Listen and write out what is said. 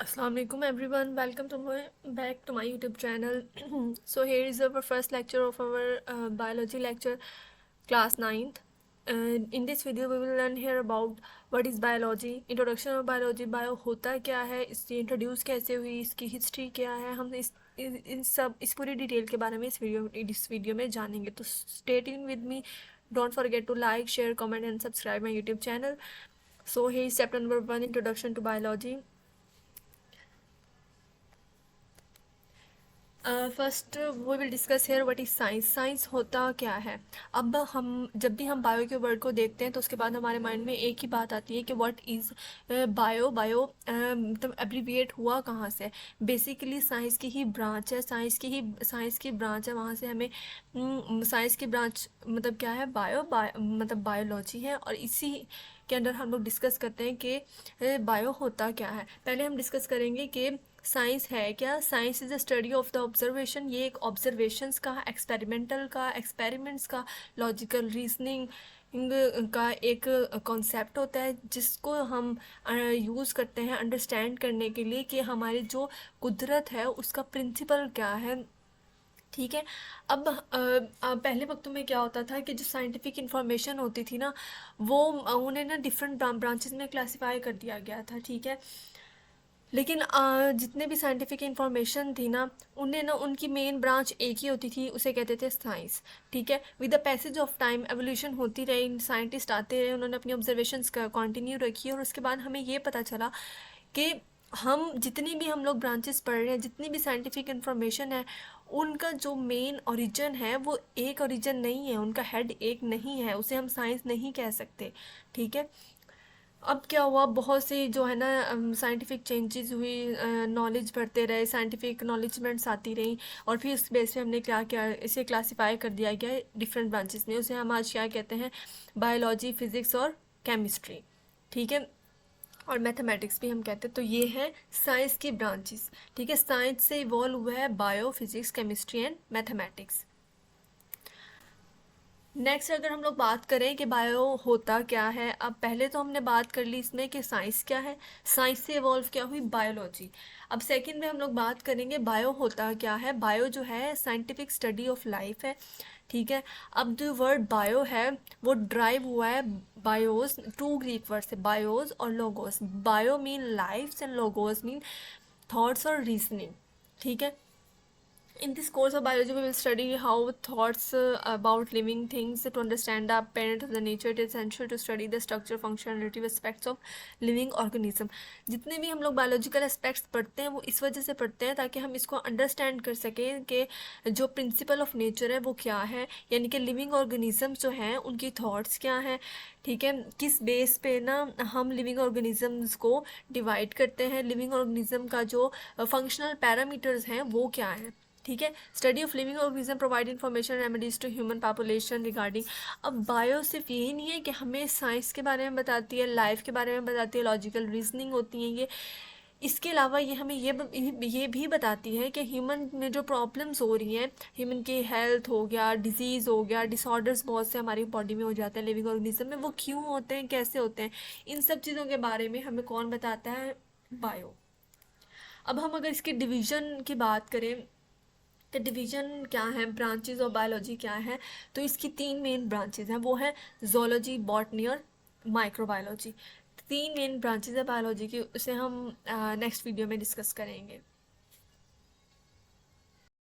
Assalamualaikum everyone, welcome to back to my YouTube channel. So here is our first lecture of our biology lecture, class 9th. And in this video we will learn here about what is biology, introduction of biology, bio होता क्या है, इसकी introduce कैसे हुई, इसकी history क्या है, हम इस पूरी डिटेल के बारे में इस वीडियो में जानेंगे. तो stay tuned with me. Don't forget to like, share, comment and subscribe my YouTube channel. So here is chapter number 1, introduction to biology. First we will discuss here what is science. Science होता क्या है. अब हम जब भी हम bio के word को देखते हैं तो उसके बाद हमारे माइंड में एक ही बात आती है कि व्हाट इज़ बायो. बायो मतलब एब्रीविएट हुआ कहाँ से. बेसिकली साइंस की ही ब्रांच है, साइंस की ब्रांच है. वहाँ से हमें साइंस की ब्रांच मतलब क्या है, मतलब बायोलॉजी है. और इसी के अंदर हम लोग डिस्कस करते हैं कि बायो होता क्या है. पहले हम डिस्कस करेंगे कि साइंस है क्या. Science is the study of the observation. ये एक ऑब्जर्वेशंस का, एक्सपेरिमेंट्स का, लॉजिकल रीजनिंग का एक कॉन्सेप्ट होता है जिसको हम यूज़ करते हैं अंडरस्टैंड करने के लिए कि हमारी जो कुदरत है उसका प्रिंसिपल क्या है. ठीक है. अब पहले वक्तों में क्या होता था कि जो साइंटिफिक इंफॉर्मेशन होती थी ना, वो उन्हें ना डिफरेंट ब्रांचेस में क्लासीफाई कर दिया गया था. ठीक है. लेकिन जितने भी साइंटिफिक इंफॉर्मेशन थी ना, उन्हें ना उनकी मेन ब्रांच एक ही होती थी, उसे कहते थे साइंस. ठीक है. With the passage of time evolution होती रही, साइंटिस्ट आते रहे, उन्होंने अपनी ऑब्जर्वेशंस कंटिन्यू रखी और उसके बाद हमें ये पता चला कि हम जितनी भी हम लोग ब्रांचेस पढ़ रहे हैं, जितनी भी साइंटिफिक इंफॉर्मेशन है, उनका जो मेन ओरिजिन है वो एक ओरिजिन नहीं है, उनका हेड एक नहीं है, उसे हम साइंस नहीं कह सकते. ठीक है. अब क्या हुआ, बहुत सी जो है ना साइंटिफिक चेंजेस हुई, नॉलेज बढ़ते रहे, साइंटिफिक नॉलेजमेंट्स आती रही और फिर उस बेस पे हमने क्या किया, इसे क्लासीफाई कर दिया गया डिफरेंट ब्रांचेस में. उसे हम आज क्या कहते हैं, बायोलॉजी, फिज़िक्स और केमिस्ट्री. ठीक है. और मैथमेटिक्स भी हम कहते हैं. तो ये है साइंस की ब्रांचेस. ठीक है. साइंस से इवॉल्व हुआ है bio, physics, chemistry and mathematics. Next अगर हम लोग बात करें कि बायो होता क्या है, अब पहले तो हमने बात कर ली इसमें कि साइंस क्या है, साइंस से इवॉल्व क्या हुई बायोलॉजी. अब सेकंड में हम लोग बात करेंगे बायो होता क्या है. बायो जो है साइंटिफिक स्टडी ऑफ लाइफ है. ठीक है. अब जो वर्ड बायो है वो ड्राइव हुआ है बायोस, टू ग्रीक वर्ड से, बायोस और logos. Bio mean life and logos mean thoughts और रीजनिंग. ठीक है. In this course of biology, we will study how thoughts about living things. To understand the apparent of the nature, it is essential to study the structure, function, and relative aspects of living organism. जितने भी हम लोग biological aspects पढ़ते हैं वो इस वजह से पढ़ते हैं ताकि हम इसको अंडरस्टैंड कर सकें कि जो प्रिंसिपल ऑफ नेचर है वो क्या है, यानी कि लिविंग ऑर्गेनिजम्स जो हैं उनकी थॉट्स क्या हैं. ठीक है. किस बेस पे ना हम लिविंग ऑर्गेनिजम्स को डिवाइड करते हैं, लिविंग ऑर्गेनिज्म का जो फंक्शनल पैरामीटर्स हैं वो क्या हैं. ठीक है. Study of living organism provide information remedies to human population regarding. अब बायो सिर्फ यही नहीं है कि हमें साइंस के बारे में बताती है, लाइफ के बारे में बताती है, लॉजिकल रीजनिंग होती है ये. इसके अलावा ये हमें ये भी बताती है कि ह्यूमन में जो प्रॉब्लम्स हो रही हैं, ह्यूमन की हेल्थ हो गया, डिजीज़ हो गया, डिसऑर्डर्स बहुत से हमारी बॉडी में हो जाते हैं लिविंग ऑर्गेनिज्म में, वो क्यों होते हैं, कैसे होते हैं, इन सब चीज़ों के बारे में हमें कौन बताता है, बायो. अब हम अगर इसके डिवीज़न की बात करें तो डिवीज़न क्या है, ब्रांचेस ऑफ बायोलॉजी क्या है, तो इसकी 3 मेन ब्रांचेस हैं. वो है जोलॉजी, बॉटनी और माइक्रोबायोलॉजी. 3 मेन ब्रांचेस है बायोलॉजी की, उसे हम नेक्स्ट वीडियो में डिस्कस करेंगे.